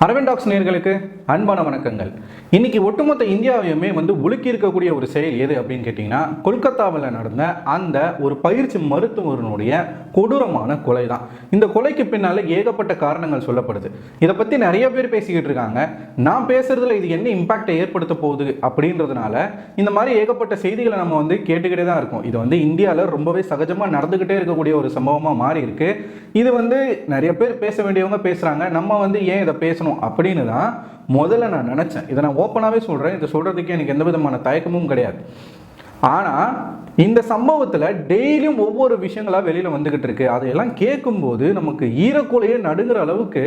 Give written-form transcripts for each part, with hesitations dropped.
Aravind tax நேயர்களுக்கு அன்பான வணக்கங்கள். இன்னைக்கு ஒட்டுமொத்த இந்தியாவையுமே உலுக்கி இருக்கக்கூடிய ஒரு செயல் எது அப்படின்னு கேட்டிங்கன்னா, கொல்கத்தாவில் நடந்த அந்த ஒரு பயிற்சி மருத்துவருடைய கொடூரமான கொலை தான். இந்த கொலைக்கு பின்னால் ஏகப்பட்ட காரணங்கள் சொல்லப்படுது. இதை பற்றி நிறைய பேர் பேசிக்கிட்டு இருக்காங்க. நான் பேசுறதுல இது என்ன இம்பாக்டை ஏற்படுத்த போகுது அப்படின்றதுனால இந்த மாதிரி ஏகப்பட்ட செய்திகளை நம்ம கேட்டுக்கிட்டே தான் இருக்கோம். இது இந்தியாவில் ரொம்பவே சகஜமாக நடந்துக்கிட்டே இருக்கக்கூடிய ஒரு சம்பவமாக மாறி இருக்கு. இது நிறைய பேர் பேச வேண்டியவங்க பேசுகிறாங்க. நம்ம ஏன் இதை பேசணும் அப்படின்னு தான் முதல்ல நான் நினைச்சேன். இதை நான் ஓப்பனாகவே சொல்கிறேன். இதை சொல்கிறதுக்கு எனக்கு எந்த விதமான தயக்கமும் கிடையாது. ஆனால் இந்த சம்பவத்தில் டெய்லியும் ஒவ்வொரு விஷயங்களாக வெளியில் வந்துக்கிட்டு இருக்கு. அதையெல்லாம் கேட்கும்போது நமக்கு ஈரக்குலையே நடுங்கிற அளவுக்கு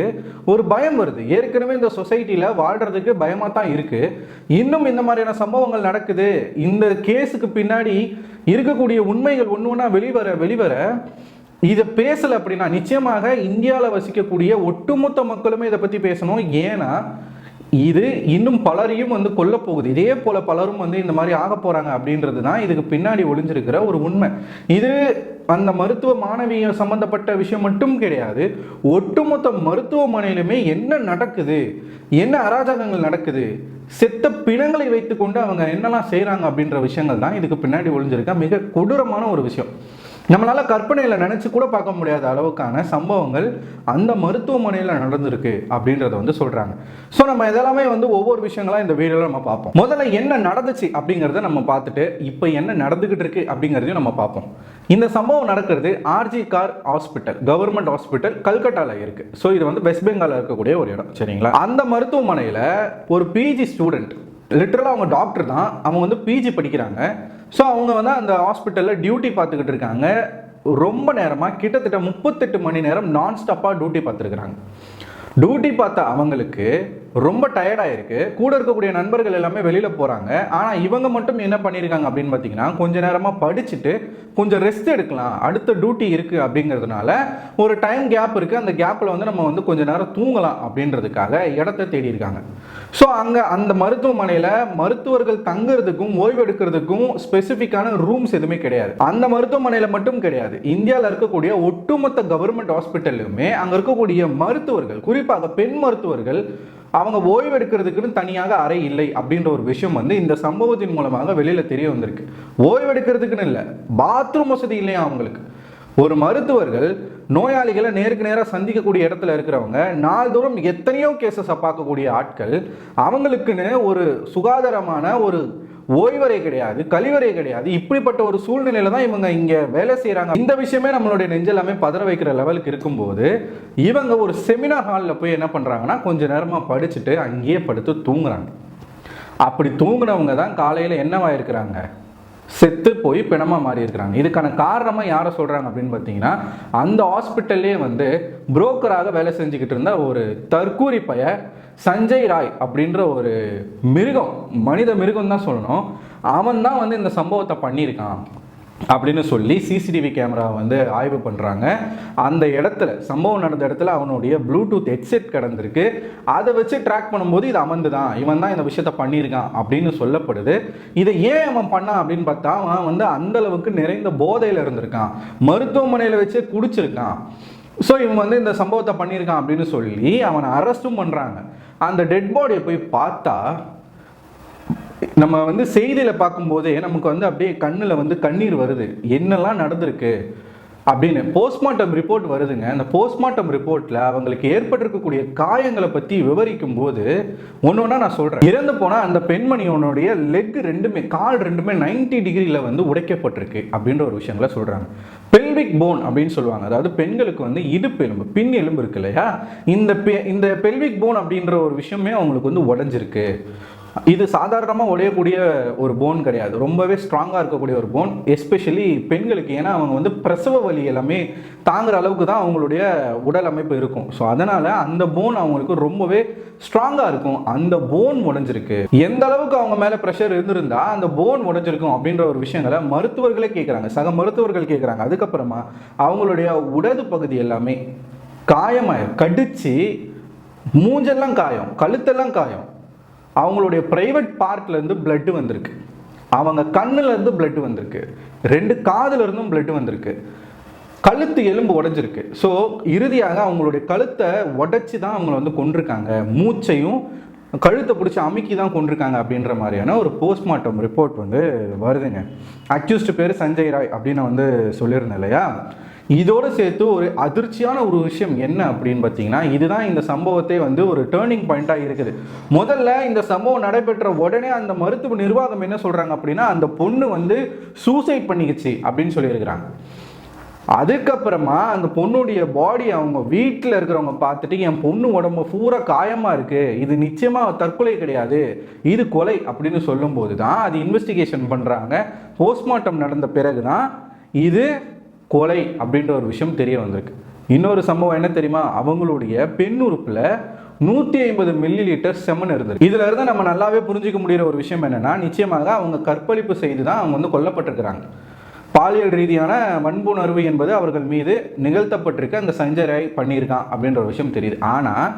ஒரு பயம் வருது. ஏற்கனவே இந்த சொசைட்டியில் வாழ்கிறதுக்கு பயமாக தான் இருக்குது. இன்னும் இந்த மாதிரியான சம்பவங்கள் நடக்குது. இந்த கேஸுக்கு பின்னாடி இருக்கக்கூடிய உண்மைகள் ஒன்று ஒன்றா வெளிவர இதை பேசலை அப்படின்னா நிச்சயமாக இந்தியாவில் வசிக்கக்கூடிய ஒட்டுமொத்த மக்களுமே இதை பற்றி பேசணும். ஏன்னா இது இன்னும் பலரையும் கொல்ல போகுது. இதே போல பலரும் இந்த மாதிரி ஆக போறாங்க அப்படின்றது தான் இதுக்கு பின்னாடி ஒளிஞ்சிருக்கிற ஒரு உண்மை. இது அந்த மருத்துவ மாணவிய சம்பந்தப்பட்ட விஷயம் மட்டும் கிடையாது. ஒட்டுமொத்த மருத்துவமனையிலுமே என்ன நடக்குது, என்ன அராஜகங்கள் நடக்குது, செத்த பிணங்களை வைத்துக்கொண்டு அவங்க என்னெல்லாம் செய்யறாங்க அப்படின்ற விஷயங்கள் தான் இதுக்கு பின்னாடி ஒளிஞ்சிருக்க மிக கொடூரமான ஒரு விஷயம். நம்மளால கற்பனையில் நினைச்சு கூட பார்க்க முடியாத அளவுக்கான சம்பவங்கள் அந்த மருத்துவமனையில் நடந்திருக்கு அப்படின்றத சொல்றாங்க. ஸோ நம்ம இதெல்லாமே ஒவ்வொரு விஷயங்களா இந்த வீடியோவில் நம்ம பார்ப்போம். முதல்ல என்ன நடந்துச்சு அப்படிங்கிறத நம்ம பார்த்துட்டு இப்போ என்ன நடந்துகிட்டு இருக்கு அப்படிங்கிறதையும் நம்ம பார்ப்போம். இந்த சம்பவம் நடக்கிறது RG Kar hospital, government hospital, கல்கட்டாவில் இருக்கு. ஸோ இது வெஸ்ட் பெங்காலில் இருக்கக்கூடிய ஒரு இடம், சரிங்களா? அந்த மருத்துவமனையில் ஒரு பிஜி ஸ்டூடெண்ட், லிட்டரலாக அவங்க டாக்டர் தான், அவங்க பிஜி படிக்கிறாங்க. ஸோ அவங்க அந்த ஹாஸ்பிட்டலில் டியூட்டி பார்த்துக்கிட்டு இருக்காங்க. ரொம்ப நேரமாக கிட்டத்தட்ட 38 மணி நேரம் நான் ஸ்டாப்பாக டியூட்டி பார்த்துருக்குறாங்க. டியூட்டி பார்த்த அவங்களுக்கு ரொம்ப டயர்டாயிருக்கு. கூட இருக்கக்கூடிய நண்பர்கள் எல்லாமே வெளியில் போகிறாங்க. ஆனால் இவங்க மட்டும் என்ன பண்ணியிருக்காங்க அப்படின்னு பார்த்தீங்கன்னா, கொஞ்ச நேரமாக படிச்சுட்டு கொஞ்சம் ரெஸ்ட் எடுக்கலாம், அடுத்த டியூட்டி இருக்குது அப்படிங்கிறதுனால ஒரு டைம் கேப் இருக்குது. அந்த கேப்பில் நம்ம கொஞ்ச நேரம் தூங்கலாம் அப்படின்றதுக்காக இடத்த தேடி இருக்காங்க. ஸோ அங்கே அந்த மருத்துவமனையில் மருத்துவர்கள் தங்குறதுக்கும் ஓய்வெடுக்கிறதுக்கும் ஸ்பெசிஃபிக்கான ரூம்ஸ் எதுவுமே கிடையாது. அந்த மருத்துவமனையில் மட்டும் கிடையாது, இந்தியாவில் இருக்கக்கூடிய ஒட்டுமொத்த கவர்மெண்ட் ஹாஸ்பிட்டல்லுமே அங்கே இருக்கக்கூடிய மருத்துவர்கள், குறிப்பாக பெண் மருத்துவர்கள், அவங்க ஓய்வெடுக்கிறதுக்குன்னு தனியாக அறை இல்லை அப்படின்ற ஒரு விஷயம் இந்த சம்பவத்தின் மூலமாக வெளியில் தெரிய வந்திருக்கு. ஓய்வெடுக்கிறதுக்குன்னு இல்லை, பாத்ரூம் வசதி இல்லையா அவங்களுக்கு. ஒரு மருத்துவர்கள் நோயாளிகளை நேருக்கு நேராக சந்திக்கக்கூடிய இடத்துல இருக்கிறவங்க, நாள்தோறும் எத்தனையோ கேசஸை பார்க்கக்கூடிய ஆட்கள், அவங்களுக்குன்னு ஒரு சுகாதாரமான ஒரு ஓய்வறை கிடையாது, கழிவறை கிடையாது. இப்படிப்பட்ட ஒரு சூழ்நிலையில தான் இவங்க இங்க வேலை செய்யறாங்க. இந்த விஷயமே நம்மளுடைய நெஞ்செல்லாமே பதற வைக்கிற லெவலுக்கு இருக்கும்போது இவங்க ஒரு செமினார் ஹாலில் போய் என்ன பண்றாங்கன்னா, கொஞ்ச நேரமா படிச்சுட்டு அங்கேயே படுத்து தூங்குறாங்க. அப்படி தூங்குனவங்க தான் காலையில என்னவாயிருக்கிறாங்க, செத்து போய் பிணமா மாறி இருக்கிறாங்க. இதுக்கான காரணமா யாரை சொல்றாங்க அப்படின்னு பார்த்தீங்கன்னா, அந்த ஹாஸ்பிட்டல்லே புரோக்கராக வேலை செஞ்சுக்கிட்டு இருந்த ஒரு தற்கூரி பைய சஞ்சய் ராய் அப்படின்ற ஒரு மிருகம், மனித மிருகம் தான் சொல்லணும். அவன் தான் இந்த சம்பவத்தை பண்ணியிருக்கான் அப்படின்னு சொல்லி சிசிடிவி கேமரா ஆய்வு பண்ணுறாங்க. அந்த இடத்துல, சம்பவம் நடந்த இடத்துல அவனுடைய ப்ளூடூத் ஹெட்செட் கிடந்திருக்கு. அதை வச்சு ட்ராக் பண்ணும்போது இது அமர்ந்து தான், இவன் தான் இந்த விஷயத்த பண்ணியிருக்கான் அப்படின்னு சொல்லப்படுது. இதை ஏன் அவன் பண்ணான் அப்படின்னு பார்த்தா, அவன் அந்த அளவுக்கு நிறைந்த போதையில் இருந்திருக்கான், மருத்துவமனையில் வச்சு குடிச்சிருக்கான். ஸோ இவன் இந்த சம்பவத்தை பண்ணியிருக்கான் அப்படின்னு சொல்லி அவனை அரெஸ்ட்டும் பண்ணுறாங்க. அந்த டெட் பாடியை போய் பார்த்தா, நம்ம செய்தியில் பார்க்கும்போதே நமக்கு அப்படியே கண்ணில் கண்ணீர் வருது. என்னெல்லாம் நடந்திருக்கு அப்படின்னு போஸ்ட்மார்ட்டம் ரிப்போர்ட் வருதுங்க. அந்த போஸ்ட்மார்ட்டம் ரிப்போர்ட்டில் அவங்களுக்கு ஏற்பட்டிருக்கக்கூடிய காயங்களை பற்றி விவரிக்கும் போது ஒன்று ஒன்றா நான் சொல்கிறேன். இறந்து போனால் அந்த பெண்மணியோனுடைய லெக் ரெண்டுமே, கால் ரெண்டுமே 90 டிகிரியில் உடைக்கப்பட்டிருக்கு அப்படின்ற ஒரு விஷயங்களை சொல்கிறாங்க. பெல்விக் போன் அப்படின்னு சொல்லுவாங்க. அதாவது பெண்களுக்கு இடுப்பு எலும்பு, பின் எலும்பு இருக்கு இல்லையா, இந்த பெல்விக் போன் அப்படின்ற ஒரு விஷயமே அவங்களுக்கு உடைஞ்சிருக்கு. இது சாதாரணமாக உடையக்கூடிய ஒரு போன் கிடையாது, ரொம்பவே ஸ்ட்ராங்காக இருக்கக்கூடிய ஒரு போன், எஸ்பெஷலி பெண்களுக்கு. ஏன்னா அவங்க பிரசவ வலி எல்லாமே தாங்குற அளவுக்கு தான் அவங்களுடைய உடல் அமைப்பு இருக்கும். ஸோ அதனால் அந்த போன் அவங்களுக்கு ரொம்பவே ஸ்ட்ராங்காக இருக்கும். அந்த போன் உடைஞ்சிருக்கு. எந்த அளவுக்கு அவங்க மேலே ப்ரெஷர் இருந்திருந்தா அந்த போன் உடைஞ்சிருக்கும் அப்படின்ற ஒரு விஷயங்களை மருத்துவர்களே கேட்குறாங்க, சக மருத்துவர்கள் கேட்குறாங்க. அதுக்கப்புறமா அவங்களுடைய உடது பகுதி எல்லாமே காயமாயிரும், கடிச்சு மூஞ்செல்லாம் காயம், கழுத்தெல்லாம் காயம். அவங்களுடைய பிரைவேட் பார்ட்லேருந்து பிளட்டு வந்திருக்கு, அவங்க கண்ணுலேருந்து பிளட்டு வந்திருக்கு, 2 காதுல இருந்தும் பிளட்டு வந்திருக்கு. கழுத்து எலும்பு உடைஞ்சிருக்கு. ஸோ இறுதியாக அவங்களுடைய கழுத்தை உடைச்சி தான் அவங்கள வந்து கொண்டிருக்காங்க, மூச்சையும் கழுத்தை பிடிச்சி அமுக்கி தான் கொண்டிருக்காங்க அப்படின்ற மாதிரியான ஒரு போஸ்ட்மார்ட்டம் ரிப்போர்ட் வந்து வருதுங்க. அக்யூஸ்டு பேர் சஞ்சய் ராய் அப்படின்னு வந்து சொல்லியிருந்தேன் இல்லையா. இதோடு சேர்த்து ஒரு அதிர்ச்சியான ஒரு விஷயம் என்ன அப்படின்னு பார்த்தீங்கன்னா, இதுதான் இந்த சம்பவத்தை வந்து ஒரு டேர்னிங் பாயிண்ட்டாக இருக்குது. முதல்ல இந்த சம்பவம் நடைபெற்ற உடனே அந்த மருத்துவ நிர்வாகம் என்ன சொல்கிறாங்க அப்படின்னா, அந்த பொண்ணு வந்து சூசைட் பண்ணிக்கிச்சு அப்படின்னு சொல்லியிருக்கிறாங்க. அதுக்கப்புறமா அந்த பொண்ணுடைய பாடி அவங்க வீட்டில் இருக்கிறவங்க பார்த்துட்டு, என் பொண்ணு உடம்பு பூரா காயமாக இருக்குது, இது நிச்சயமாக தற்கொலை கிடையாது, இது கொலை அப்படின்னு சொல்லும்போது தான் அது இன்வெஸ்டிகேஷன் பண்ணுறாங்க. போஸ்ட்மார்ட்டம் நடந்த பிறகு தான் இது கொலை அப்படின்ற ஒரு விஷயம் தெரிய வந்திருக்கு. இன்னொரு சம்பவம் என்ன தெரியுமா, அவங்களுடைய பெண் உறுப்பில் 150 மில்லி லிட்டர் செமன் இருந்தது. இதுல இருந்து நம்ம நல்லாவே புரிஞ்சிக்க முடிகிற ஒரு விஷயம் என்னன்னா, நிச்சயமாக அவங்க கற்பழிப்பு செய்து தான் அவங்க வந்து கொல்லப்பட்டிருக்கிறாங்க. பாலியல் ரீதியான வன்புணர்வு என்பது அவர்கள் மீது நிகழ்த்தப்பட்டிருக்க அந்த சஞ்சய் ராய் பண்ணியிருக்கான் அப்படின்ற ஒரு விஷயம் தெரியுது. ஆனால்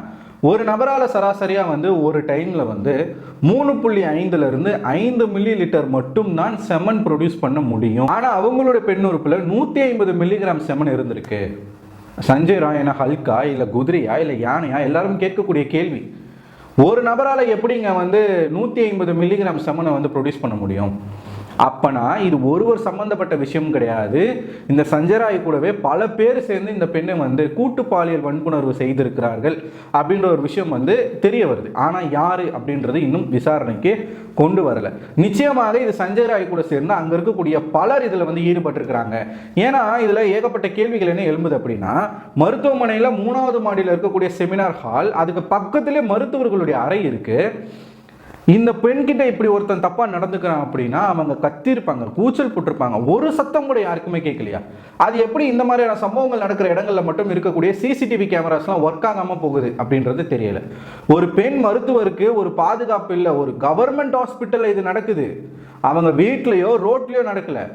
ஒரு நபரால் சராசரியாக வந்து ஒரு டைமில் வந்து 3.5 5 மில்லி லிட்டர் மட்டும்தான் செமன் ப்ரொடியூஸ் பண்ண முடியும். ஆனால் அவங்களுடைய பெண் உறுப்பில் 150 மில்லிகிராம் செமன் இருந்திருக்கு. சஞ்சய் ராய் என்ன ஹல்கா, இல்லை குதிரையா, இல்லை யானையா? எல்லாரும் கேட்கக்கூடிய கேள்வி. ஒரு நபரால் எப்படிங்க வந்து 150 மில்லிகிராம் செமனை வந்து ப்ரொடியூஸ் பண்ண முடியும்? அப்பனா இது ஒருவர் சம்பந்தப்பட்ட விஷயம் கிடையாது. இந்த சஞ்சய் ராய் கூடவே பல பேர் சேர்ந்து இந்த பெண்ணை வந்து கூட்டு பாலியல் வன்புணர்வு செய்திருக்கிறார்கள் அப்படின்ற ஒரு விஷயம் வந்து தெரிய வருது. ஆனால் யாரு அப்படின்றது இன்னும் விசாரணைக்கு கொண்டு வரல. நிச்சயமாக இது சஞ்சய் ராய் கூட சேர்ந்து அங்கே இருக்கக்கூடிய பலர் இதில் வந்து ஈடுபட்டிருக்கிறாங்க. ஏன்னா இதில் ஏகப்பட்ட கேள்விகள் என்ன எழும்புது அப்படின்னா, மருத்துவமனையில் 3வது மாடியில் இருக்கக்கூடிய செமினார் ஹால், அதுக்கு பக்கத்திலே மருத்துவர்களுடைய அறை இருக்கு. இந்த பெண்கிட்ட இப்படி ஒருத்தன் தப்பா நடந்துக்கிறான் அப்படின்னா அவங்க கத்திருப்பாங்க, கூச்சல் போட்டிருப்பாங்க, ஒரு சத்தம் கூட யாருக்குமே கேட்கலையா? அது எப்படி இந்த மாதிரியான சம்பவங்கள் நடக்கிற இடங்கள்ல மட்டும் இருக்கக்கூடிய சிசிடிவி கேமராஸ்லாம் ஒர்க் ஆகாம போகுது அப்படின்றது தெரியல. ஒரு பெண் மருத்துவருக்கு ஒரு பாதுகாப்பு இல்லை. ஒரு கவர்மெண்ட் ஹாஸ்பிட்டல்ல இது நடக்குது, அவங்க வீட்லயோ ரோட்லயோ நடக்கல.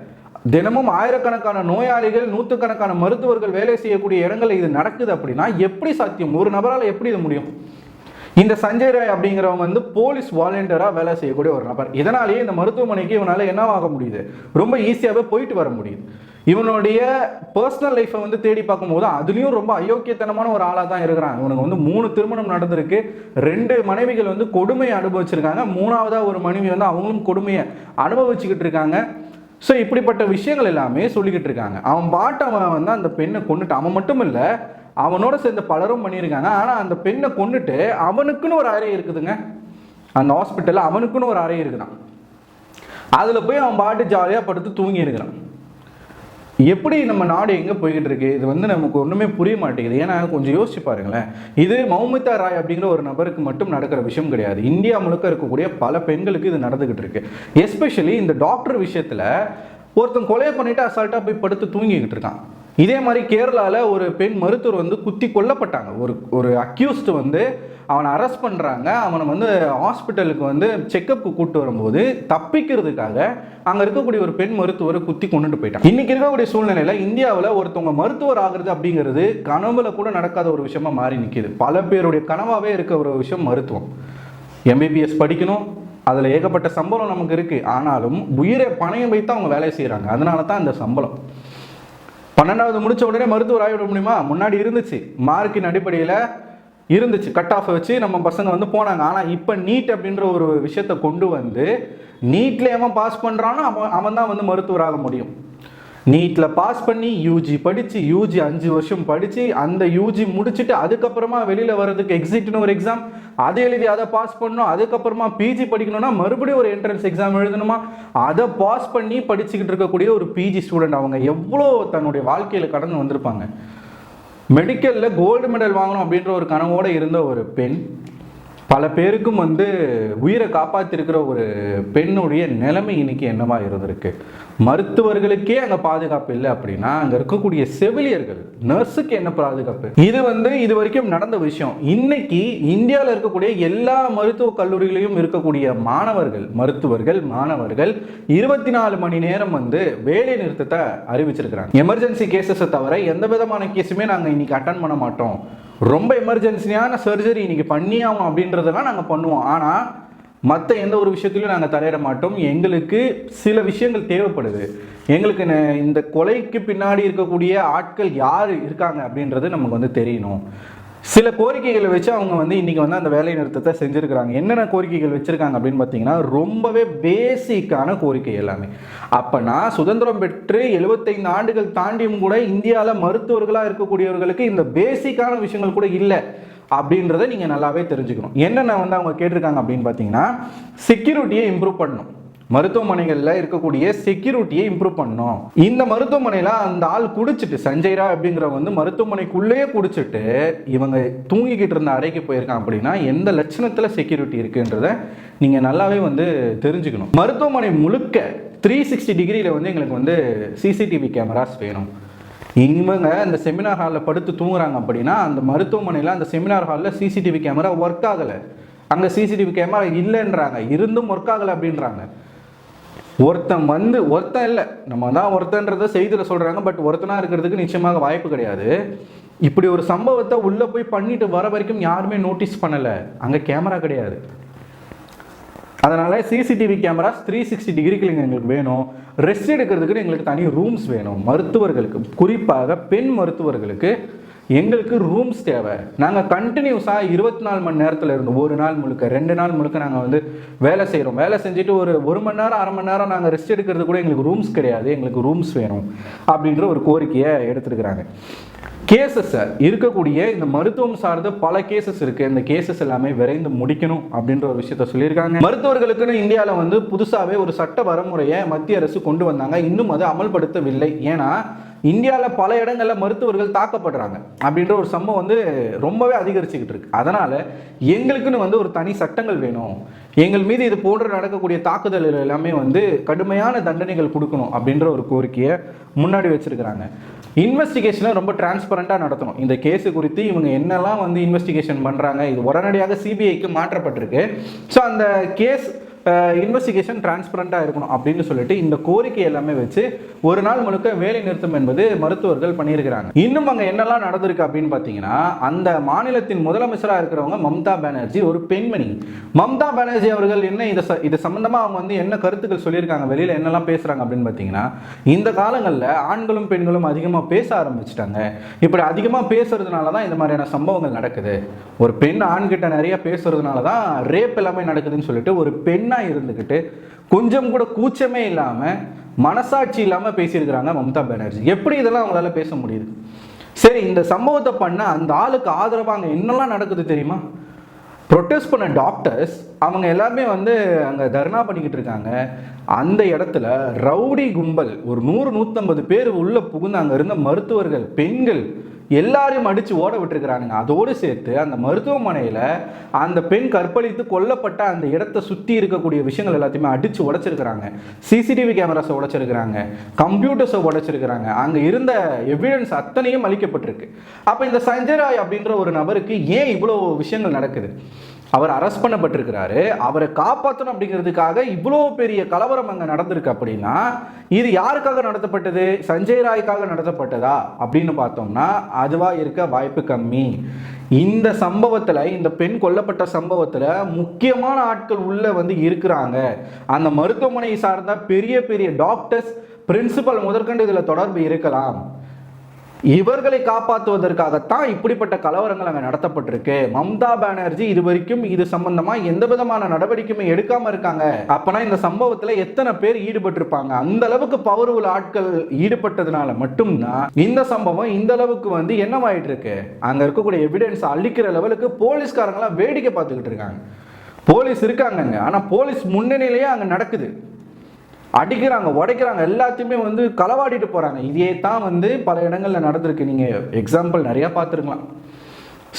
தினமும் ஆயிரக்கணக்கான நோயாளிகள், நூற்றுக்கணக்கான மருத்துவர்கள் வேலை செய்யக்கூடிய இடங்கள்ல இது நடக்குது அப்படின்னா எப்படி சாத்தியம்? ஒரு நபரால் எப்படி இது முடியும்? இந்த சஞ்சய் ராய் அப்படிங்கிறவங்க வந்து போலீஸ் வாலண்டியராக வேலை செய்யக்கூடிய ஒரு நபர். இதனாலேயே இந்த மருத்துவமனைக்கு இவனால் என்னவாக முடியுது, ரொம்ப ஈஸியாகவே போயிட்டு வர முடியுது. இவனுடைய பர்சனல் லைஃப்பை வந்து தேடி பார்க்கும்போது அதுலேயும் ரொம்ப அயோக்கியத்தனமான ஒரு ஆளாக தான் இருக்கிறான். இவனுக்கு வந்து 3 திருமணம் நடந்திருக்கு, 2 மனைவிகள் வந்து கொடுமையை அனுபவிச்சிருக்காங்க, 3ஆவதாக ஒரு மனைவி வந்து அவங்களும் கொடுமையை அனுபவிச்சுக்கிட்டு இருக்காங்க. ஸோ இப்படிப்பட்ட விஷயங்கள் எல்லாமே சொல்லிக்கிட்டு இருக்காங்க. அவன் பாட்டு அவன் வந்து அந்த பெண்ணை கொண்டுட்டு, அவன் மட்டும் இல்லை அவனோட சேர்ந்து பலரும் பண்ணியிருக்காங்க. ஆனால் அந்த பெண்ணை கொண்டுட்டு அவனுக்குன்னு ஒரு அறை இருக்குதுங்க, அந்த ஹாஸ்பிட்டலில் அவனுக்குன்னு ஒரு அறை இருக்குதான். அதில் போய் அவன் பாட்டு ஜாலியாக படுத்து தூங்கி இருக்கிறான். எப்படி நம்ம நாடு எங்கே போய்கிட்டு இருக்கு? இது வந்து நமக்கு ஒன்றுமே புரிய மாட்டேங்குது. ஏன்னா கொஞ்சம் யோசிச்சு பாருங்களேன், இது மௌமிதா ராய் அப்படிங்கிற ஒரு நபருக்கு மட்டும் நடக்கிற விஷயம் கிடையாது. இந்தியா முழுக்க இருக்கக்கூடிய பல பெண்களுக்கு இது நடந்துகிட்டு இருக்கு. எஸ்பெஷலி இந்த டாக்டர் விஷயத்தில் ஒருத்தன் கொலையை பண்ணிட்டு அசால்ட்டாக போய் படுத்து தூங்கிக்கிட்டு இருக்கான். இதே மாதிரி கேரளாவில் ஒரு பெண் மருத்துவர் வந்து குத்தி கொல்லப்பட்டாங்க. ஒரு அக்யூஸ்டு வந்து அவனை அரெஸ்ட் பண்ணுறாங்க. அவனை வந்து ஹாஸ்பிட்டலுக்கு வந்து செக்கப்புக்கு கூப்பிட்டு வரும்போது தப்பிக்கிறதுக்காக அங்கே இருக்கக்கூடிய ஒரு பெண் மருத்துவரை குத்தி கொண்டுட்டு போயிட்டாங்க. இன்னைக்கு இருக்கக்கூடிய சூழ்நிலையில் இந்தியாவில் ஒருத்தவங்க மருத்துவர் ஆகிறது அப்படிங்கிறது கனவுல கூட நடக்காத ஒரு விஷயமா மாறி நிற்கிது. பல பேருடைய கனவாகவே இருக்க ஒரு விஷயம் மருத்துவம். எம்பிபிஎஸ் படிக்கணும், அதில் ஏகப்பட்ட சம்பளம் நமக்கு இருக்குது. ஆனாலும் உயிரை பணையம் வைத்து அவங்க வேலை செய்கிறாங்க. அதனால தான் அந்த சம்பளம். 12வது முடிச்ச உடனே மருத்துவர் ஆகிவிட முடியுமா? முன்னாடி இருந்துச்சு, மார்க்கின் அடிப்படையில் இருந்துச்சு, கட் ஆஃப் வச்சு நம்ம பசங்க வந்து போனாங்க. ஆனால் இப்போ நீட் அப்படின்ற ஒரு விஷயத்தை கொண்டு வந்து நீட்டில் எவன் பாஸ் பண்ணுறானோ அவன் தான் வந்து மருத்துவராக முடியும். நீட்டில் பாஸ் பண்ணி யூஜி படித்து, யூஜி 5 வருஷம் படித்து, அந்த யூஜி முடிச்சுட்டு அதுக்கப்புறமா வெளியில் வர்றதுக்கு எக்ஸிட்னு ஒரு எக்ஸாம், அதை எழுதி அதை பாஸ் பண்ணணும். அதுக்கப்புறமா பிஜி படிக்கணும்னா மறுபடியும் ஒரு என்ட்ரன்ஸ் எக்ஸாம் எழுதணுமா, அதை பாஸ் பண்ணி படிச்சுக்கிட்டு இருக்கக்கூடிய ஒரு பிஜி ஸ்டூடெண்ட் அவங்க எவ்வளோ தன்னுடைய வாழ்க்கையில் கடந்து வந்திருப்பாங்க. மெடிக்கலில் கோல்டு மெடல் வாங்கணும் அப்படின்ற ஒரு கனவோடு இருந்த ஒரு பெண், பல பேருக்கும் வந்து உயிரை காப்பாற்றிருக்கிற ஒரு பெண்ணுடைய நிலைமை இன்னைக்கு என்னவா இருந்திருக்கு? மருத்துவர்களுக்கே அங்கே பாதுகாப்பு இல்லை அப்படின்னா அங்கே இருக்கக்கூடிய செவிலியர்கள், நர்ஸுக்கு என்ன பாதுகாப்பு? இது வந்து இது வரைக்கும் நடந்த விஷயம். இன்னைக்கு இந்தியாவில் இருக்கக்கூடிய எல்லா மருத்துவக் கல்லூரிகளையும் இருக்கக்கூடிய மருத்துவர்கள் மாணவர்கள் 24 மணி நேரம் வந்து வேலை நிறுத்தத்தை அறிவிச்சிருக்கிறாங்க. எமர்ஜென்சி கேசஸை தவிர எந்த விதமான கேஸுமே நாங்கள் இன்னைக்கு அட்டன் பண்ண மாட்டோம். ரொம்ப எமர்ஜென்சியான சர்ஜரி இன்னைக்கு பண்ணி ஆகணும் அப்படின்றதெல்லாம் நாங்கள் பண்ணுவோம். ஆனால் மற்ற எந்த ஒரு விஷயத்திலையும் நாங்கள் தலையிட மாட்டோம். எங்களுக்கு சில விஷயங்கள் தேவைப்படுது. எங்களுக்கு இந்த கொலைக்கு பின்னாடி இருக்கக்கூடிய ஆட்கள் யார் இருக்காங்க அப்படின்றது நமக்கு வந்து தெரியணும். சில கோரிக்கைகளை வச்சு அவங்க வந்து இன்றைக்கி வந்து அந்த வேலை நிறுத்தத்தை செஞ்சுருக்கிறாங்க. என்னென்ன கோரிக்கைகள் வச்சுருக்காங்க அப்படின்னு பார்த்தீங்கன்னா, ரொம்பவே பேசிக்கான கோரிக்கை எல்லாமே. அப்போனா சுதந்திரம் பெற்று 75 ஆண்டுகள் தாண்டியும் கூட இந்தியாவில் மருத்துவர்களாக இருக்கக்கூடியவர்களுக்கு இந்த பேசிக்கான விஷயங்கள் கூட இல்லை அப்படின்றத நீங்கள் நல்லாவே தெரிஞ்சுக்கணும். என்னென்ன வந்து அவங்க கேட்டிருக்காங்க அப்படின்னு பார்த்தீங்கன்னா, செக்யூரிட்டியை இம்ப்ரூவ் பண்ணணும். மருத்துவமனைகளில் இருக்கக்கூடிய செக்யூரிட்டியை இம்ப்ரூவ் பண்ணணும். இந்த மருத்துவமனையில் அந்த ஆள் குடிச்சிட்டு, சஞ்சய் ராய் அப்படிங்கிறவங்க வந்து மருத்துவமனைக்குள்ளேயே குடிச்சிட்டு இவங்க தூங்கிக்கிட்டு இருந்த அறைக்கு போயிருக்காங்க அப்படின்னா எந்த லட்சணத்தில் செக்யூரிட்டி இருக்குன்றத நீங்கள் நல்லாவே வந்து தெரிஞ்சுக்கணும். மருத்துவமனை முழுக்க 360 டிகிரியில் வந்து எங்களுக்கு வந்து சிசிடிவி கேமராஸ் வேணும். இவங்க இந்த செமினார் ஹாலில் படுத்து தூங்குறாங்க அப்படின்னா அந்த மருத்துவமனையில் அந்த செமினார் ஹாலில் சிசிடிவி கேமரா ஒர்க் ஆகலை. அங்கே சிசிடிவி கேமரா இல்லைன்றாங்க, இருந்தும் ஒர்க் ஆகலை அப்படின்றாங்க. ஒருத்தன் இல்லை, நம்ம தான் ஒருத்தன்றதை செய்தியில் சொல்கிறாங்க. பட் ஒருத்தனாக இருக்கிறதுக்கு நிச்சயமாக வாய்ப்பு கிடையாது. இப்படி ஒரு சம்பவத்தை உள்ளே போய் பண்ணிட்டு வர வரைக்கும் யாருமே நோட்டீஸ் பண்ணலை. அங்கே கேமரா கிடையாது. அதனால் சிசிடிவி கேமராஸ் 360 டிகிரிக்கு எங்களுக்கு வேணும். ரெஸ்ட் எடுக்கிறதுக்கு எங்களுக்கு தனி ரூம்ஸ் வேணும். மருத்துவர்களுக்கு, குறிப்பாக பெண் மருத்துவர்களுக்கு எங்களுக்கு ரூம்ஸ் தேவை. நாங்கள் கண்டினியூஸாக 24 மணி நேரத்தில் இருந்து ஒரு நாள் முழுக்க 2 நாள் முழுக்க நாங்கள் வந்து வேலை செய்கிறோம். வேலை செஞ்சுட்டு ஒரு மணி நேரம் 1/2 மணி நேரம் நாங்கள் ரெஸ்ட் எடுக்கிறது கூட எங்களுக்கு ரூம்ஸ் கிடையாது. எங்களுக்கு ரூம்ஸ் வேணும் அப்படின்ற ஒரு கோரிக்கையை எடுத்துருக்குறாங்க. கேசஸ் இருக்கக்கூடிய இந்த மருத்துவம் சார்ந்த பல கேசஸ் இருக்குது. இந்த கேசஸ் எல்லாமே விரைந்து முடிக்கணும் அப்படின்ற ஒரு விஷயத்த சொல்லியிருக்காங்க. மருத்துவர்களுக்குன்னு இந்தியாவில் வந்து புதுசாகவே ஒரு சட்ட வரமுறையை மத்திய அரசு கொண்டு வந்தாங்க. இன்னும் அது அமல்படுத்தவில்லை. ஏன்னா இந்தியாவில் பல இடங்களில் மருத்துவர்கள் தாக்கப்படுறாங்க அப்படின்ற ஒரு சம்பவம் வந்து ரொம்பவே அதிகரிச்சுக்கிட்டு இருக்கு. அதனால் எங்களுக்குன்னு வந்து ஒரு தனி சட்டங்கள் வேணும். எங்கள் மீது இது போன்ற நடக்கக்கூடிய தாக்குதல்கள் எல்லாமே வந்து கடுமையான தண்டனைகள் கொடுக்கணும் அப்படின்ற ஒரு கோரிக்கையை முன்னாடி வச்சிருக்கிறாங்க. இன்வெஸ்டிகேஷனை ரொம்ப டிரான்ஸ்பரண்டாக நடத்தணும். இந்த கேஸு குறித்து இவங்க என்னெல்லாம் வந்து இன்வெஸ்டிகேஷன் பண்ணுறாங்க, இது உடனடியாக சிபிஐக்கு மாற்றப்பட்டிருக்கு. ஸோ அந்த கேஸ் இன்வெஸ்டிகேஷன் டிரான்ஸ்பரண்டாக இருக்கணும் அப்படின்னு சொல்லிட்டு இந்த கோரிக்கை எல்லாமே வச்சு ஒரு நாள் முழுக்க வேலை நிறுத்தம் என்பது மருத்துவர்கள் பண்ணியிருக்கிறாங்க. இன்னும் அங்கே என்னெல்லாம் நடந்திருக்கு அப்படின்னு பார்த்தீங்கன்னா, அந்த மாநிலத்தின் முதலமைச்சராக இருக்கிறவங்க மம்தா பானர்ஜி ஒரு பெண்மணி. மம்தா பானர்ஜி அவர்கள் என்ன இது சம்பந்தமாக அவங்க வந்து என்ன கருத்துக்கள் சொல்லியிருக்காங்க, வெளியில் என்னெல்லாம் பேசுகிறாங்க அப்படின்னு பார்த்தீங்கன்னா, இந்த காலங்களில் ஆண்களும் பெண்களும் அதிகமாக பேச ஆரம்பிச்சிட்டாங்க. இப்படி அதிகமாக பேசுறதுனால தான் இந்த மாதிரியான சம்பவங்கள் நடக்குது. ஒரு பெண் ஆண்கிட்ட நிறைய பேசுறதுனால தான் ரேப் எல்லாமே நடக்குதுன்னு சொல்லிட்டு ஒரு பெண்ணாக இருந்துக்கிட்டு கொஞ்சம் கூட கூச்சமே இல்லாமல் மனசாட்சி இல்லாமல் பேசியிருக்கிறாங்க மம்தா பானர்ஜி. எப்படி இதெல்லாம் அவங்களால பேச முடியுது? சரி, இந்த சம்பவத்தை பண்ண அந்த ஆளுக்கு ஆதரவாக அங்கே என்னெல்லாம் நடக்குது தெரியுமா? ப்ரொட்டஸ்ட் பண்ண டாக்டர்ஸ் அவங்க எல்லாருமே வந்து அங்கே தர்ணா பண்ணிக்கிட்டு இருக்காங்க. அந்த இடத்துல ரவுடி கும்பல் ஒரு 100-150 பேர் உள்ளே புகுந்து அங்கே இருந்த மருத்துவர்கள், பெண்கள் எல்லாரையும் அடித்து ஓட விட்டுருக்கிறானுங்க. அதோடு சேர்த்து அந்த மருத்துவமனையில் அந்த பெண் கற்பழித்து கொல்லப்பட்ட அந்த இடத்தை சுற்றி இருக்கக்கூடிய விஷயங்கள் எல்லாத்தையுமே அடித்து உடைச்சிருக்கிறாங்க. சிசிடிவி கேமராஸை உடைச்சிருக்கிறாங்க, கம்ப்யூட்டர்ஸை உடைச்சிருக்கிறாங்க. அங்கே இருந்த எவிடன்ஸ் அத்தனையும் அளிக்கப்பட்டிருக்கு. அப்போ இந்த சஞ்சய் ராய் அப்படின்ற ஒரு நபருக்கு ஏன் இவ்வளோ விஷயங்கள் நடக்குது? அவர் அரெஸ்ட் பண்ணப்பட்டிருக்கிறாரு. அவரை காப்பாற்றணும் அப்படிங்கிறதுக்காக இவ்வளோ பெரிய கலவரம் அங்கே நடந்திருக்கு. அப்படின்னா இது யாருக்காக நடத்தப்பட்டது? சஞ்சய் ராய்க்காக நடத்தப்பட்டதா அப்படின்னு பார்த்தோம்னா அதுவாக இருக்க வாய்ப்பு கம்மி. இந்த சம்பவத்தில், இந்த பெண் கொல்லப்பட்ட சம்பவத்தில் முக்கியமான ஆட்கள் உள்ள வந்து இருக்கிறாங்க. அந்த மருத்துவமனை சார்ந்த பெரிய பெரிய டாக்டர்ஸ், பிரின்சிபல் முதற்கொண்டு இதில் தொடர்பு இருக்கலாம். இவர்களை காப்பாற்றுவதற்காகத்தான் இப்படிப்பட்ட கலவரங்கள் அங்கே நடத்தப்பட்டிருக்கு. மம்தா பானர்ஜி இதுவரைக்கும் இது சம்பந்தமா எந்த விதமான நடவடிக்கையுமே எடுக்காம இருக்காங்க. அப்பனா இந்த சம்பவத்துல எத்தனை பேர் ஈடுபட்டிருப்பாங்க? அந்த அளவுக்கு பவர் உள்ள ஆட்கள் ஈடுபட்டதுனால மட்டும்தான் இந்த சம்பவம் இந்த அளவுக்கு வந்து என்னவாயிட்டு இருக்கு. அங்க இருக்கக்கூடிய எவிடன்ஸ் அழிக்கிற லெவலுக்கு போலீஸ்காரங்களாம் வேடிக்கை பார்த்துக்கிட்டு இருக்காங்க. போலீஸ் இருக்காங்க, ஆனா போலீஸ் முன்னணியிலேயே அங்க நடக்குது. அடிக்கிறாங்க, உடைக்கிறாங்க, எல்லாத்தையுமே வந்து களவாடிட்டு போகிறாங்க. இதே தான் வந்து பல இடங்களில் நடந்திருக்கு. நீங்கள் எக்ஸாம்பிள் நிறையா பார்த்துருக்கலாம்.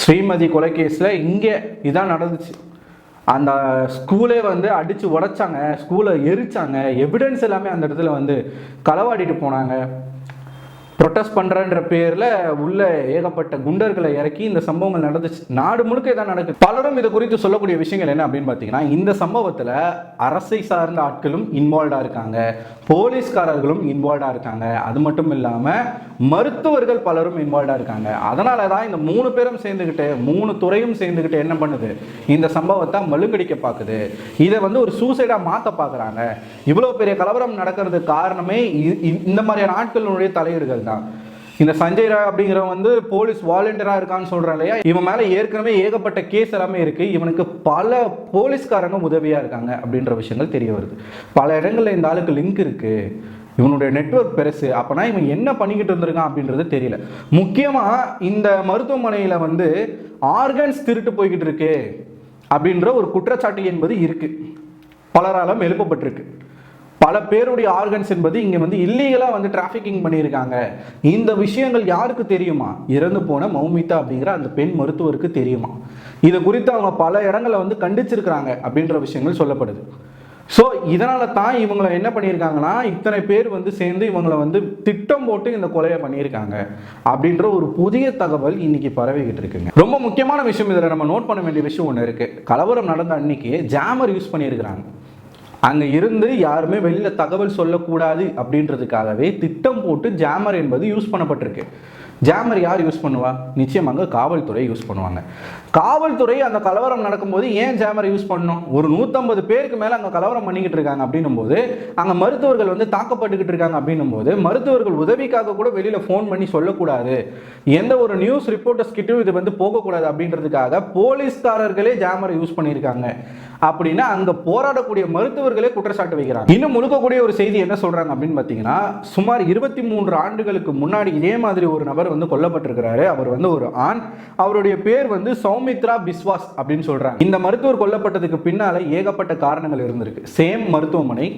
ஸ்ரீமதி கொலை கேஸில் இங்கே இதான் நடந்துச்சு. அந்த ஸ்கூலே வந்து அடித்து உடைச்சாங்க, ஸ்கூலை எரிச்சாங்க, எவிடன்ஸ் எல்லாமே அந்த இடத்துல வந்து களவாடிட்டு போனாங்க. ப்ரொட்டஸ்ட் பண்ணுறன்ற பேரில் உள்ள ஏகப்பட்ட குண்டர்களை இறக்கி இந்த சம்பவங்கள் நடந்துச்சு. நாடு முழுக்க இதான் நடக்குது. பலரும் இதை குறித்து சொல்லக்கூடிய விஷயங்கள் என்ன அப்படின்னு பார்த்தீங்கன்னா, இந்த சம்பவத்தில் அரசை சார்ந்த ஆட்களும் இன்வால்வ்டாக இருக்காங்க, போலீஸ்காரர்களும் இன்வால்வ்டாக இருக்காங்க, அது மட்டும் இல்லாமல் மருத்துவர்கள் பலரும் இன்வால்வ்டாக இருக்காங்க. அதனால தான் இந்த 3 பேரும் சேர்ந்துக்கிட்டு 3 துறையும் சேர்ந்துக்கிட்டு என்ன பண்ணுது, இந்த சம்பவத்தை மழுங்கடிக்க பார்க்குது. இதை வந்து ஒரு சூசைடாக மாற்ற பார்க்குறாங்க. இவ்வளோ பெரிய கலவரம் நடக்கிறதுக்கு காரணமே இந்த மாதிரியான ஆட்களுடைய தலையீடுகள் தான். இந்த சஞ்சய் ராய் அப்படிங்கிறவன் வந்து போலீஸ் வாலண்டியரா இருக்கான்னு சொல்றான் இல்லையா, இவன் மேல ஏற்கனவே ஏகப்பட்ட கேஸ் எல்லாமே இருக்கு. இவனுக்கு பல போலீஸ்காரங்க உதவியா இருக்காங்க அப்படின்ற விஷயங்கள் தெரிய வருது. பல இடங்கள்ல இந்த ஆளுக்கு லிங்க் இருக்கு, இவனுடைய நெட்வொர்க் பெருசு. அப்பனா இவன் என்ன பண்ணிக்கிட்டு இருந்திருக்கான் அப்படின்றது தெரியல. முக்கியமா இந்த மருத்துவமனையில வந்து ஆர்கன்ஸ் திருட்டு போய்கிட்டு இருக்கு அப்படின்ற ஒரு குற்றச்சாட்டு என்பது இருக்கு, பலராலும் எழுப்பப்பட்டிருக்கு. பல பேருடைய ஆர்கன்ஸ் என்பது இங்கே வந்து இல்லீகலாக வந்து டிராஃபிக்கிங் பண்ணியிருக்காங்க. இந்த விஷயங்கள் யாருக்கு தெரியுமா? இறந்து போன மௌமிதா அப்படிங்கிற அந்த பெண் மருத்துவருக்கு தெரியுமா? இதை குறித்து அவங்க பல இடங்களில் வந்து கண்டிச்சிருக்கிறாங்க அப்படின்ற விஷயங்கள் சொல்லப்படுது. ஸோ இதனால தான் இவங்களை என்ன பண்ணியிருக்காங்கன்னா, இத்தனை பேர் வந்து சேர்ந்து இவங்களை வந்து திட்டம் போட்டு இந்த கொலையை பண்ணியிருக்காங்க அப்படின்ற ஒரு புதிய தகவல் இன்னைக்கு பரவிக்கிட்டு இருக்குங்க. ரொம்ப முக்கியமான விஷயம் இதில் நம்ம நோட் பண்ண வேண்டிய விஷயம் ஒன்று இருக்கு. கலவரம் நடந்த அன்னைக்கு ஜாமர் யூஸ் பண்ணியிருக்கிறாங்க. அங்கே இருந்து யாருமே வெளியில் தகவல் சொல்லக்கூடாது அப்படின்றதுக்காகவே திட்டம் போட்டு ஜாமர் என்பது யூஸ் பண்ணப்பட்டிருக்கு. ஜாமர் யார் யூஸ் பண்ணுவா? நிச்சயமாக காவல்துறை யூஸ் பண்ணுவாங்க. காவல்துறை அந்த கலவரம் நடக்கும்போது ஏன் ஜாமரை யூஸ் பண்ணணும்? ஒரு 150 பேருக்கு மேலே அங்கே கலவரம் பண்ணிக்கிட்டு இருக்காங்க அப்படின்னும் போது, அங்கே மருத்துவர்கள் வந்து தாக்கப்பட்டுக்கிட்டு இருக்காங்க அப்படின்னும் போது, மருத்துவர்கள் உதவிக்காக கூட வெளியில் ஃபோன் பண்ணி சொல்லக்கூடாது, எந்த ஒரு நியூஸ் ரிப்போர்ட்டர்ஸ் கிட்டும் இது வந்து போகக்கூடாது அப்படின்றதுக்காக போலீஸ்காரர்களே ஜாமரை யூஸ் பண்ணியிருக்காங்க அப்படின்னா அங்கே போராடக்கூடிய மருத்துவர்களே குற்றச்சாட்டு வைக்கிறாங்க. இன்னும் முழுக்கக்கூடிய ஒரு செய்தி என்ன சொல்றாங்க அப்படின்னு பார்த்தீங்கன்னா, சுமார் 23 ஆண்டுகளுக்கு முன்னாடி இதே மாதிரி ஒரு நபர் வந்து கொல்லப்பட்டிருக்கிறாரு. அவர் வந்து ஒரு ஆண், அவருடைய பேர் வந்து சௌமித்ரா பிஸ்வாஸ் அப்படின்னு சொல்றாங்க. இந்த மருத்துவர் கொல்லப்பட்டதுக்கு பின்னால ஏகப்பட்ட காரணங்கள் இருந்திருக்கு. சேம் மருத்துவமனை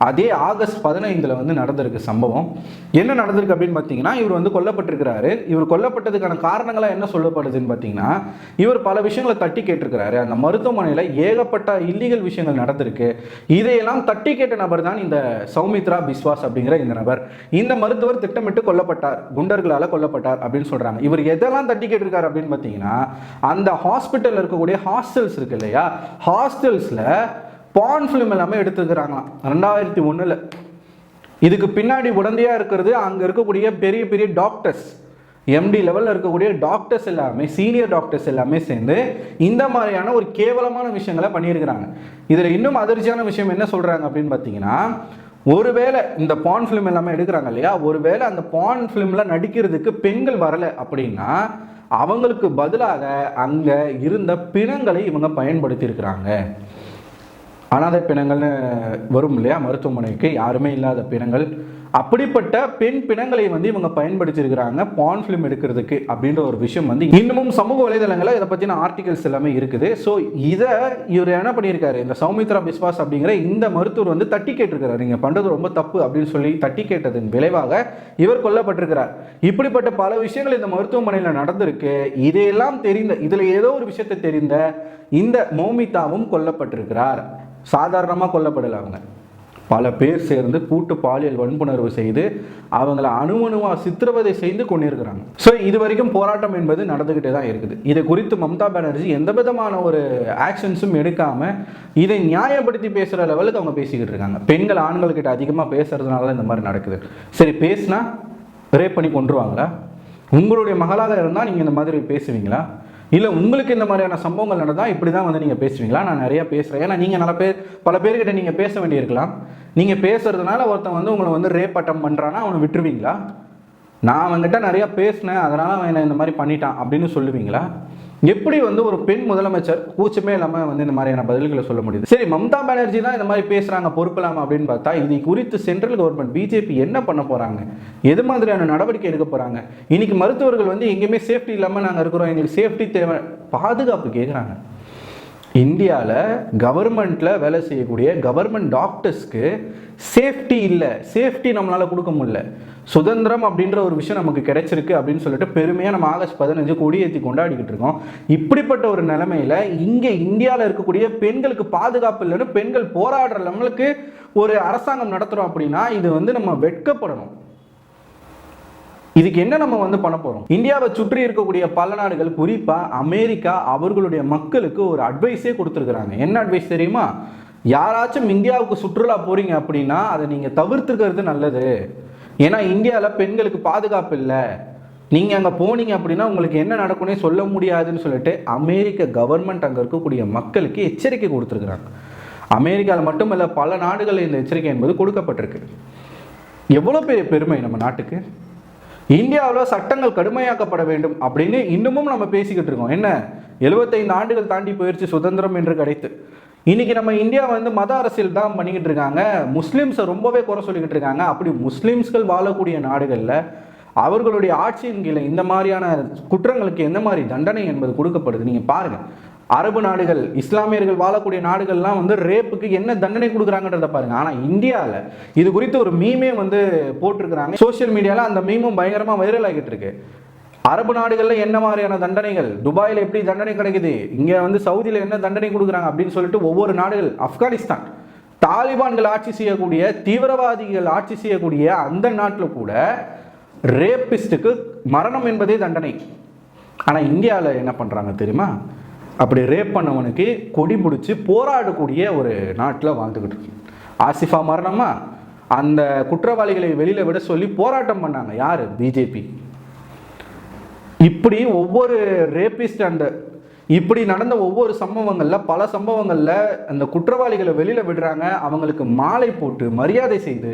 அதே ஆகஸ்ட் 15 வந்து நடந்திருக்கு சம்பவம். என்ன நடந்திருக்கு அப்படின்னு பார்த்தீங்கன்னா, இவர் வந்து கொல்லப்பட்டிருக்கிறாரு. இவர் கொல்லப்பட்டதுக்கான காரணங்களாக என்ன சொல்லப்படுதுன்னு பார்த்தீங்கன்னா, இவர் பல விஷயங்களை தட்டி கேட்டிருக்கிறாரு. அந்த மருத்துவமனையில் ஏகப்பட்ட இல்லீகல் விஷயங்கள் நடந்திருக்கு. இதையெல்லாம் தட்டி கேட்ட நபர் தான் இந்த சௌமித்ரா பிஸ்வாஸ் அப்படிங்கிற இந்த நபர். இந்த மருத்துவர் திட்டமிட்டு கொல்லப்பட்டார், குண்டர்களால் கொல்லப்பட்டார் அப்படின்னு சொல்றாங்க. இவர் எதெல்லாம் தட்டி கேட்டிருக்காரு அப்படின்னு பார்த்தீங்கன்னா, அந்த ஹாஸ்பிட்டல் இருக்கக்கூடிய ஹாஸ்டல்ஸ் இருக்கு இல்லையா, ஹாஸ்டல்ஸில் பான் ஃபிலிம் எல்லாமே எடுத்துக்கிறாங்களாம் 2001. இதுக்கு பின்னாடி உடந்தையாக இருக்கிறது அங்கே இருக்கக்கூடிய பெரிய பெரிய டாக்டர்ஸ், எம்டி லெவலில் இருக்கக்கூடிய டாக்டர்ஸ் எல்லாமே, சீனியர் டாக்டர்ஸ் எல்லாமே சேர்ந்து இந்த மாதிரியான ஒரு கேவலமான விஷயங்களை பண்ணியிருக்கிறாங்க. இதில் இன்னும் அதிர்ச்சியான விஷயம் என்ன சொல்கிறாங்க அப்படின்னு பார்த்தீங்கன்னா, ஒருவேளை இந்த பான் ஃபிலிம் எல்லாமே எடுக்கிறாங்க இல்லையா, ஒருவேளை அந்த பான் ஃபிலிமில் நடிக்கிறதுக்கு பெண்கள் வரலை அப்படின்னா அவங்களுக்கு பதிலாக அங்கே இருந்த பிணங்களை இவங்க பயன்படுத்தி இருக்கிறாங்க. அனாதை பிணங்கள்னு வரும் இல்லையா மருத்துவமனைக்கு, யாருமே இல்லாத பிணங்கள், அப்படிப்பட்ட பெண் பிணங்களை வந்து இவங்க பயன்படுத்தியிருக்கிறாங்க பான் ஃபிலிம் எடுக்கிறதுக்கு அப்படின்ற ஒரு விஷயம் வந்து இன்னமும் சமூக வலைதளங்களில் இதை பற்றின ஆர்டிகல்ஸ் எல்லாமே இருக்குது. ஸோ இதை இவர் என்ன பண்ணியிருக்காரு, இந்த சௌமித்ரா பிஸ்வாஸ் அப்படிங்கிற இந்த மருத்துவர் வந்து தட்டி கேட்டிருக்கிறார். நீங்கள் பண்ணுறது ரொம்ப தப்பு அப்படின்னு சொல்லி தட்டி கேட்டதன் விளைவாக இவர் கொல்லப்பட்டிருக்கிறார். இப்படிப்பட்ட பல விஷயங்கள் இந்த மருத்துவமனையில் நடந்திருக்கு. இதையெல்லாம் தெரிந்த, இதில் ஏதோ ஒரு விஷயத்தை தெரிந்த இந்த மௌமிதாவும் கொல்லப்பட்டிருக்கிறார். சாதாரணமாக கொல்லப்படலை, அவங்க பல பேர் சேர்ந்து கூட்டு பாலியல் வன்புணர்வு செய்து அவங்கள அணுவணுவாக சித்திரவதை செய்து கொண்டிருக்கிறாங்க. ஸோ இது வரைக்கும் போராட்டம் என்பது நடந்துக்கிட்டே தான் இருக்குது. இதை குறித்து மம்தா பானர்ஜி எந்த விதமான ஒரு ஆக்ஷன்ஸும் எடுக்காமல் இதை நியாயப்படுத்தி பேசுகிற லெவலுக்கு அவங்க பேசிக்கிட்டு இருக்காங்க. பெண்கள் ஆண்கள்கிட்ட அதிகமாக பேசுறதுனால தான் இந்த மாதிரி நடக்குது. சரி, பேசினா ரேப் பண்ணி கொண்டுருவாங்களா? உங்களுடைய மகளாக இருந்தால் நீங்கள் இந்த மாதிரி பேசுவீங்களா? இல்லை உங்களுக்கு இந்த மாதிரியான சம்பவங்கள் நடந்தால் இப்படி தான் வந்து நீங்கள் பேசுவீங்களா? நான் நிறையா பேசுகிறேன். ஏன்னா நீங்கள் பல பேர்கிட்ட நீங்கள் பேச வேண்டியிருக்கலாம். நீங்கள் பேசுறதுனால ஒருத்தன் வந்து உங்களை வந்து ரேப் அட்டம் பண்ணுறான்னா அவனை விட்டுருவீங்களா? நான் அவன்கிட்ட நிறையா பேசினேன் அதனால் அவன் என்ன இந்த மாதிரி பண்ணிட்டான் அப்படின்னு சொல்லுவீங்களா? எப்படி வந்து ஒரு பெண் முதலமைச்சர் கூச்சமே இல்லாமல் வந்து இந்த மாதிரியான பதில்களை சொல்ல முடியுது? சரி, மம்தா பானர்ஜி தான் இந்த மாதிரி பேசுகிறாங்க, பொறுப்பில்லாமல் அப்படின்னு பார்த்தா இது குறித்து சென்ட்ரல் கவர்மெண்ட் பிஜேபி என்ன பண்ண போகிறாங்க, எது மாதிரியான நடவடிக்கை எடுக்க போகிறாங்க? இன்னைக்கு மருத்துவர்கள் வந்து எங்கேயுமே சேஃப்டி இல்லாமல் நாங்கள் இருக்கிறோம், எங்களுக்கு சேஃப்டி தேவை, பாதுகாப்பு கேட்குறாங்க. இந்தியாவில் கவர்மெண்ட்டில் வேலை செய்யக்கூடிய கவர்மெண்ட் டாக்டர்ஸ்க்கு சேஃப்டி இல்லை, சேஃப்டி நம்மளால் கொடுக்க முடியல. சுதந்திரம் அப்படின்ற ஒரு விஷயம் நமக்கு கிடைச்சிருக்கு அப்படின்னு சொல்லிட்டு பெருமையாக நம்ம ஆகஸ்ட் 15 கொடியேற்றி கொண்டாடிக்கிட்டு இருக்கோம். இப்படிப்பட்ட ஒரு நிலைமையில் இங்கே இந்தியாவில் இருக்கக்கூடிய பெண்களுக்கு பாதுகாப்பு இல்லைன்னு பெண்கள் போராடுற நம்மளுக்கு ஒரு அரசாங்கம் நடத்துகிறோம் அப்படின்னா இது வந்து நம்ம வெட்கப்படணும். இதுக்கு என்ன நம்ம வந்து பண்ண போறோம்? இந்தியாவை சுற்றி இருக்கக்கூடிய பல நாடுகள், குறிப்பா அமெரிக்கா, அவர்களுடைய மக்களுக்கு ஒரு அட்வைஸே கொடுத்துருக்காங்க. என்ன அட்வைஸ் தெரியுமா? யாராச்சும் இந்தியாவுக்கு சுற்றுலா போறீங்க அப்படின்னா அதை நீங்க தவிர்த்துக்கிறது நல்லது. ஏன்னா இந்தியாவில் பெண்களுக்கு பாதுகாப்பு இல்லை, நீங்கள் அங்கே போனீங்க அப்படின்னா உங்களுக்கு என்ன நடக்கும்னே சொல்ல முடியாதுன்னு சொல்லிட்டு அமெரிக்க கவர்மெண்ட் அங்கே இருக்கக்கூடிய மக்களுக்கு எச்சரிக்கை கொடுத்துருக்குறாங்க. அமெரிக்காவில் மட்டுமல்ல, பல நாடுகளில் இந்த எச்சரிக்கை என்பது கொடுக்கப்பட்டிருக்கு. எவ்வளோ பெரிய பெருமை நம்ம நாட்டுக்கு. இந்தியாவில் சட்டங்கள் கடுமையாக்கப்பட வேண்டும் அப்படின்னு இன்னமும் நம்ம பேசிக்கிட்டு இருக்கோம். என்ன, 75 ஆண்டுகள் தாண்டி போயிடுச்சு சுதந்திரம் என்று கிடைத்து. இன்னைக்கு நம்ம இந்தியா வந்து மத அரசியல் தான் பண்ணிக்கிட்டு இருக்காங்க. முஸ்லீம்ஸை ரொம்பவே குறை சொல்லிக்கிட்டு இருக்காங்க. அப்படி முஸ்லீம்ஸ்கள் வாழக்கூடிய நாடுகளில் அவர்களுடைய ஆட்சியின் கீழே இந்த மாதிரியான குற்றங்களுக்கு எந்த மாதிரி தண்டனை என்பது கொடுக்கப்படுது நீங்கள் பாருங்கள். அரபு நாடுகள், இஸ்லாமியர்கள் வாழக்கூடிய நாடுகள்லாம் வந்து ரேப்புக்கு என்ன தண்டனை கொடுக்குறாங்கன்றத பாருங்க. ஆனால் இந்தியாவில் இது குறித்து ஒரு மீமே வந்து போட்டிருக்கிறாங்க சோசியல் மீடியாவில். அந்த மீமும் பயங்கரமாக வைரல் ஆகிட்டு இருக்கு. அரபு நாடுகளில் என்ன மாதிரியான தண்டனைகள், துபாயில் எப்படி தண்டனை கிடைக்குது, இங்கே வந்து சவுதியில் என்ன தண்டனை கொடுக்குறாங்க அப்படின்னு சொல்லிட்டு ஒவ்வொரு நாடுகள், ஆப்கானிஸ்தான் தாலிபான்கள் ஆட்சி செய்யக்கூடிய, தீவிரவாதிகள் ஆட்சி செய்யக்கூடிய அந்த நாட்டில் கூட ரேப்பிஸ்டுக்கு மரணம் என்பதே தண்டனை. ஆனால் இந்தியாவில் என்ன பண்ணுறாங்க தெரியுமா? அப்படி ரேப் பண்ணவனுக்கு கொடி பிடிச்சி போராடக்கூடிய ஒரு நாட்டில் வாழ்ந்துக்கிட்டு இருக்கு. ஆசிஃபா மரணமா, அந்த குற்றவாளிகளை வெளியில் விட சொல்லி போராட்டம் பண்ணாங்க. யார்? பிஜேபி. இப்படி ஒவ்வொரு ரேப்பிஸ்ட் அந்த இப்படி நடந்த ஒவ்வொரு சம்பவங்களில், பல சம்பவங்களில் அந்த குற்றவாளிகளை வெளியில் விடுறாங்க. அவங்களுக்கு மாலை போட்டு மரியாதை செய்து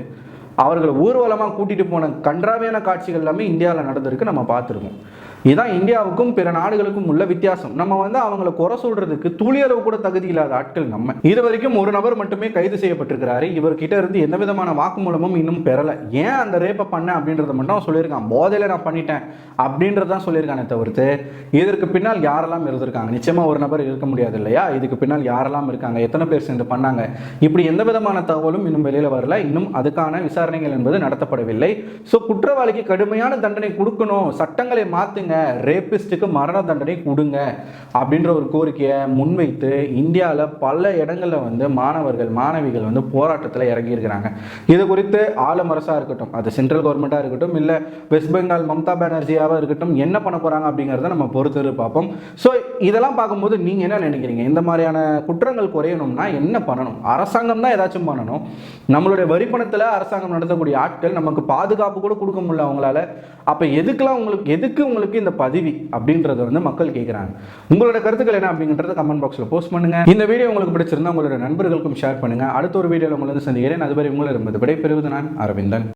அவர்களை ஊர்வலமாக கூட்டிகிட்டு போன கன்றாவியான காட்சிகள் எல்லாமே இந்தியாவில் நடந்திருக்கு, நம்ம பார்த்துருக்கோம். இதுதான் இந்தியாவுக்கும் பிற நாடுகளுக்கும் உள்ள வித்தியாசம். நம்ம வந்து அவங்களை குறை சொல்றதுக்கு துளியளவு கூட தகுதி இல்லாத ஆட்கள் நம்ம. இது வரைக்கும் ஒரு நபர் மட்டுமே கைது செய்யப்பட்டிருக்கிறாரு. இவர்கிட்ட இருந்து எந்த விதமான வாக்குமூலமும் இன்னும் பெறலை. ஏன் அந்த ரேப்பை பண்ண அப்படின்றத மட்டும் அவன் சொல்லியிருக்கான். போதையில நான் பண்ணிட்டேன் அப்படின்றதான் சொல்லியிருக்கானே தவிர்த்து இதற்கு பின்னால் யாரெல்லாம் இருந்திருக்காங்க, நிச்சயமா ஒரு நபர் இருக்க முடியாது இல்லையா? இதுக்கு பின்னால் யாரெல்லாம் இருக்காங்க, எத்தனை பேர் சேர்ந்து பண்ணாங்க, இப்படி எந்த விதமான தகவலும் இன்னும் வெளியில வரல. இன்னும் அதுக்கான விசாரணைகள் என்பது நடத்தப்படவில்லை. ஸோ குற்றவாளிக்கு கடுமையான தண்டனை கொடுக்கணும், சட்டங்களை மாற்றுங்க, ரேபிஸ்டுக்கு மரண தண்டனை கொடுங்க அப்படின்ற ஒரு கோரிக்கையை முன்வைத்து இந்தியாவில் பல இடங்களில் வந்து மாணவர்கள், மாணவிகள் வந்து போராட்டத்தில் இறங்கி இருக்கிறாங்க. இது குறித்து ஆளுமரசாக இருக்கட்டும், அது சென்ட்ரல் கவர்மெண்ட்டாக இருக்கட்டும், இல்லை வெஸ்ட் பெங்கால் மம்தா பானர்ஜியாவாக இருக்கட்டும், என்ன பண்ண போகிறாங்க அப்படிங்கிறத நம்ம பொறுத்து பார்ப்போம். ஸோ இதெல்லாம் பார்க்கும்போது நீங்கள் என்ன நினைக்கிறீங்க? இந்த மாதிரியான குற்றங்கள் குறையணும்னா என்ன பண்ணணும்? அரசாங்கம் தான் ஏதாச்சும் பண்ணணும். நம்மளுடைய வரிப்பணத்தில் அரசாங்கம் நடத்தக்கூடிய ஆட்கள் நமக்கு பாதுகாப்பு கூட கொடுக்க முடியல அவங்களால. அப்போ எதுக்கு உங்களுக்கு இந்த பதவி அப்படின்றத வந்து மக்கள் கேட்குறாங்க. உங்களோட கருத்துக்கள் என்ன அப்படிங்கறத கமெண்ட் பாக்ஸில் போஸ்ட் பண்ணுங்க. இந்த வீடியோ உங்களுக்கு பிடிச்சிருந்தா உங்களோட நண்பர்களுக்கும் ஷேர் பண்ணுங்க. அடுத்த ஒரு வீடியோவில் உங்களை சந்திக்கிறேன். அதுவரை உங்களிடம் விடைபெறுவது நான் அரவிந்தன்.